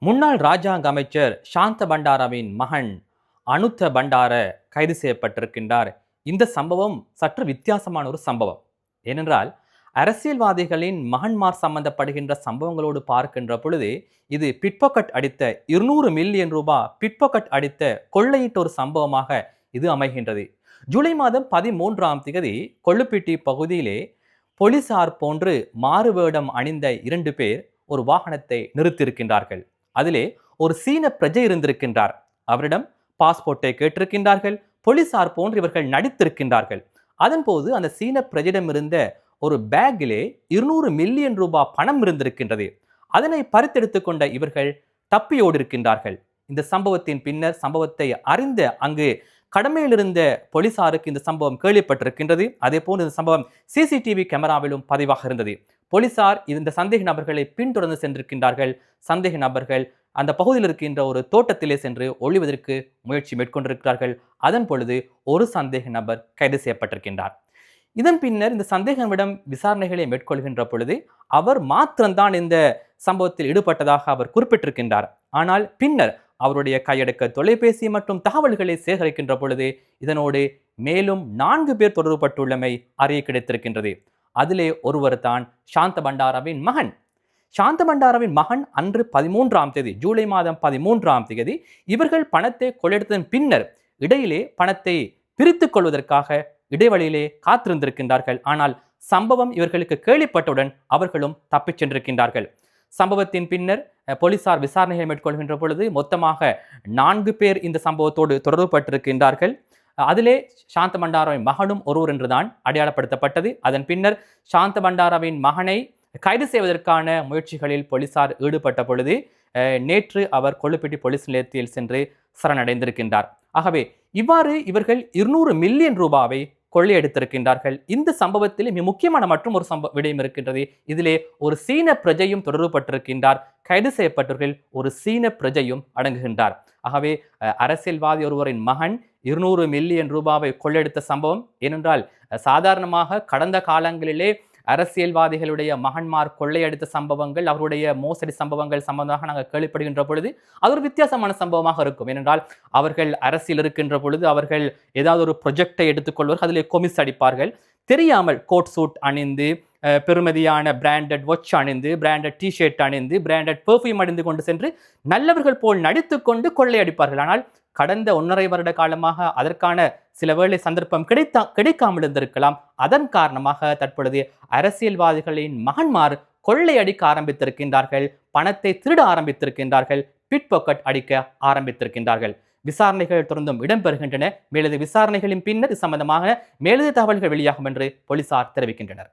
முன்னாள் ராஜாங்க அமைச்சர் சாந்த பண்டாரவின் மகன் அனுத்த பண்டார கைது செய்யப்பட்டிருக்கின்றார். இந்த சம்பவம் சற்று வித்தியாசமான ஒரு சம்பவம். ஏனென்றால் அரசியல்வாதிகளின் மகன்மார் சம்பந்தப்படுகின்ற சம்பவங்களோடு பார்க்கின்ற பொழுது இது பிட்பாக்கெட் அடித்த 200 மில்லியன் ரூபாய் பிட்பாக்கெட் அடித்த கொள்ளையிட்ட ஒரு சம்பவமாக இது அமைகின்றது. ஜூலை மாதம் 13ஆம் தேதி கொள்ளுப்பிட்டி பகுதியிலே போலீசார் போன்று மாறுவேடம் அணிந்த 2 பேர் ஒரு வாகனத்தை நிறுத்தியிருக்கின்றார்கள். அதிலே ஒரு சீன பிரஜை இருந்திருக்கின்றார். அவரிடம் பாஸ்போர்ட்டை கேட்டிருக்கின்றார்கள். போலீசார் போன்று இவர்கள் நடித்திருக்கின்றார்கள். அதன் போது அந்த சீன பிரஜையிடம் இருந்த ஒரு பேக்கிலே 200 மில்லியன் ரூபாய் பணம் இருந்திருக்கின்றது. அதனை பறித்தெடுத்துக் கொண்ட இவர்கள் தப்பியோடு இருக்கின்றார்கள். இந்த சம்பவத்தின் பின்னர் சம்பவத்தை அறிந்த அங்கு கடமையில் இருந்த போலீசாருக்கு இந்த சம்பவம் கேள்விப்பட்டிருக்கின்றது. அதே போன்று இந்த சம்பவம் சிசிடிவி கேமராவிலும் பதிவாக இருந்தது. போலீசார் இந்த சந்தேக நபர்களை பின்தொடர்ந்து சென்றிருக்கின்றார்கள். சந்தேக நபர்கள் அந்த பகுதியில் இருக்கின்ற ஒரு தோட்டத்திலே சென்று ஒளிவதற்கு முயற்சி மேற்கொண்டிருக்கிறார்கள். அதன் பொழுது ஒரு சந்தேக நபர் கைது செய்யப்பட்டிருக்கின்றார். இதன் பின்னர் இந்த சந்தேகமிடம் விசாரணைகளை மேற்கொள்கின்ற பொழுது அவர் மாத்திரம்தான் இந்த சம்பவத்தில் ஈடுபட்டதாக அவர் குறிப்பிட்டிருக்கின்றார். ஆனால் பின்னர் அவருடைய கையடக்க தொலைபேசி மற்றும் தகவல்களை சேகரிக்கின்ற பொழுது இதனோடு மேலும் 4 பேர் தொடர்புபட்டுள்ளமை அறிய கிடைத்திருக்கின்றது. அதிலே ஒருவர் தான் சாந்த பண்டாரவின் மகன். சாந்த பண்டாரவின் மகன் அன்று 13ஆம் தேதி ஜூலை மாதம் 13ஆம் தேதி இவர்கள் பணத்தை கொள்ளையடித்ததன் பின்னர் இடையிலே பணத்தை பிரித்துக் கொள்வதற்காக இடைவெளியிலே காத்திருந்திருக்கின்றார்கள். ஆனால் சம்பவம் இவர்களுக்கு கேள்விப்பட்டவுடன் அவர்களும் தப்பிச் சென்றிருக்கின்றார்கள். சம்பவத்தின் பின்னர் போலீசார் விசாரணைகளை மேற்கொள்கின்ற பொழுது மொத்தமாக 4 பேர் இந்த சம்பவத்தோடு தொடர்புபட்டிருக்கின்றார்கள். அதிலே சாந்த பண்டாரவின் மகனும் ஒருவர் என்றுதான் அடையாளப்படுத்தப்பட்டது. அதன் பின்னர் சாந்த பண்டாரவின் மகனை கைது செய்வதற்கான முயற்சிகளில் போலீசார் ஈடுபட்ட பொழுது நேற்று அவர் கொள்ளுப்பிட்டி போலீஸ் நிலையத்தில் சென்று சரணடைந்திருக்கின்றார். ஆகவே இவ்வாறு இவர்கள் 200 மில்லியன் ரூபாவை கொள்ளையடித்திருக்கின்றார்கள். இந்த சம்பவத்தில் மிக முக்கியமான மற்றும் ஒரு விடயம் இருக்கின்றது. இதிலே ஒரு சீன பிரஜையும் தொடர்புபட்டிருக்கின்றார். கைது செய்யப்பட்டவர்கள் ஒரு சீன பிரஜையும் அடங்குகின்றார். ஆகவே அரசியல்வாதி ஒருவரின் மகன் 200 மில்லியன் ரூபாவை கொள்ளையடித்த சம்பவம். ஏனென்றால் சாதாரணமாக கடந்த காலங்களிலே அரசியல்வாதிகளுடைய மகன்மார் கொள்ளையடித்த சம்பவங்கள், அவருடைய மோசடி சம்பவங்கள் சம்பந்தமாக நாங்கள் கேள்விப்படுகின்ற பொழுது அது ஒரு வித்தியாசமான சம்பவமாக இருக்கும். ஏனென்றால் அவர்கள் அரசியல் இருக்கின்ற பொழுது அவர்கள் ஏதாவது ஒரு ப்ரொஜெக்டை எடுத்துக்கொள்வார்கள், அதில் கொமிஸ் அடிப்பார்கள். தெரியாமல் கோட் சூட் அணிந்து, பெருமதியான பிராண்டட் வாட்ச் அணிந்து, பிராண்டட் டிஷர்ட் அணிந்து, பிராண்டட் பெர்ஃப்யூம் அணிந்து கொண்டு சென்று நல்லவர்கள் போல் நடித்து கொண்டு கொள்ளையடிப்பார்கள். ஆனால் கடந்த 1.5 வருட காலமாக அதற்கான சில வேளை சந்தர்ப்பம் கிடைக்காமல் இருந்திருக்கலாம். அதன் காரணமாக தற்பொழுது அரசியல்வாதிகளின் மகன்மார் கொள்ளையடிக்க ஆரம்பித்திருக்கின்றார்கள், பணத்தை திருட ஆரம்பித்திருக்கின்றார்கள், பிட்பாக்கெட் அடிக்க ஆரம்பித்திருக்கின்றார்கள். விசாரணைகள் தொடர்ந்தும் இடம்பெறுகின்றன. மேலதிக விசாரணைகளின் பின்னர் இது சம்பந்தமாக மேலதிக தகவல்கள் வெளியாகும் என்று போலீசார் தெரிவிக்கின்றனர்.